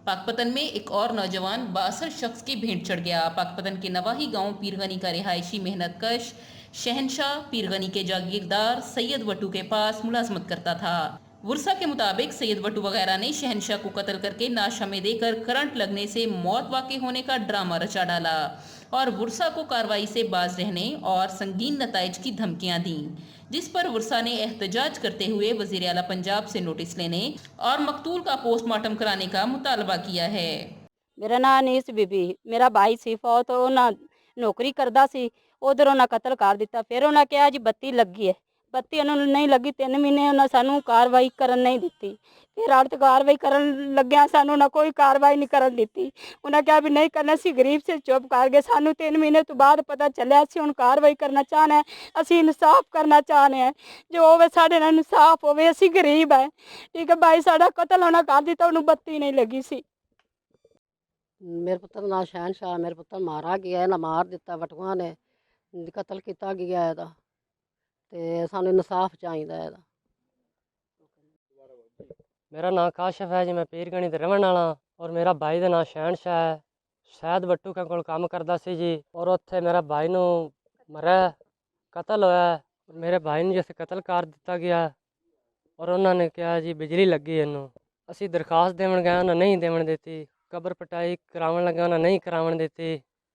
पाकपतन में एक और नौजवान 62 शख्स की भेंट चढ़ गया। पाकपतन के नवाही गांव पीरगनी का रिहायशी मेहनतकश शहनशाह पीरगनी के जागीरदार सैयद वटू के पास मुलाजमत करता था। वर्षा के मुताबिक सैयद वटू वगैरह ने शहनशाह को कत्ल करके नाशा में देकर करंट लगने से मौत वाक़ई होने का ड्रामा रचा डाला और वर्षा को कार्रवाई से बाज रहने और संगीन नताइज की धमकियां दी, जिस पर वर्षा ने एहतजाज करते हुए वजीर आला पंजाब से नोटिस लेने और मकतूल का पोस्टमार्टम कराने का मुतालबा किया है। मेरा नाम अनीस बीबी, मेरा भाई ਸੀ ਫੌਤ ਉਹਨਾਂ ਨੌਕਰੀ ਕਰਦਾ ਸੀ। ਉਧਰ ਉਹਨਾਂ ਕਤਲ ਕਰ ਦਿੱਤਾ। ਫਿਰ ਉਹਨਾਂ ਕਿਹਾ ਜੀ ਬੱਤੀ ਲੱਗੀ ਹੈ, ਬੱਤੀ ਉਹਨਾਂ ਨੂੰ ਨਹੀਂ ਲੱਗੀ। 3 ਮਹੀਨੇ ਉਹਨਾਂ ਸਾਨੂੰ ਕਾਰਵਾਈ ਕਰਨ ਨਹੀਂ ਦਿੱਤੀ। ਫਿਰ ਆੜਤ ਕਾਰਵਾਈ ਕਰਨ ਲੱਗਿਆ ਸਾਨੂੰ ਨਾ ਕੋਈ ਕਾਰਵਾਈ ਨਹੀਂ ਕਰਨ ਦਿੱਤੀ। ਉਹਨਾਂ ਕਿਹਾ ਵੀ ਨਹੀਂ ਕਰਨਾ, ਅਸੀਂ ਗਰੀਬ ਸੇ ਚੁੱਪ ਕਰ ਗਏ। ਸਾਨੂੰ 3 ਮਹੀਨੇ ਤੋਂ ਬਾਅਦ ਪਤਾ ਚੱਲਿਆ ਅਸੀਂ ਹੁਣ ਕਾਰਵਾਈ ਕਰਨਾ ਚਾਹਨਾ, ਅਸੀਂ ਇਨਸਾਫ ਕਰਨਾ ਚਾਹਨੇ ਆ। ਜੋ ਹੋਵੇ ਸਾਡੇ ਨਾਲ ਇਨਸਾਫ ਹੋਵੇ, ਅਸੀਂ ਗਰੀਬ ਹੈ। ਠੀਕ ਹੈ ਭਾਈ, ਸਾਡਾ ਕਤਲ ਉਹਨਾਂ ਕਰ ਦਿੱਤਾ, ਉਹਨੂੰ ਬੱਤੀ नहीं लगी सी। मेरे पुत्र ना शहनशाह, मेरे पुत्र मारा गया है ना, मार दिता वटुआ ने, कतल किया गया है ते सानू इंसाफ चाहिए है। मेरा नाम काशिफ है जी, मैं पीरगनी दे रहने वाला और मेरा भाई का नाम शहनशाह है। शायद वट्टू के कोल काम करता सी जी और उत्थे मेरा भाई नू मरा कतल होया और मेरे भाई ने जिस कतल कर दिता गया और उन्होंने कहा जी बिजली लगी इनू। असी दरखास्त देवन गए, उन्हें नहीं देवन देती। कबर पटाई करावन लगे, उन्हें नहीं करावन देती।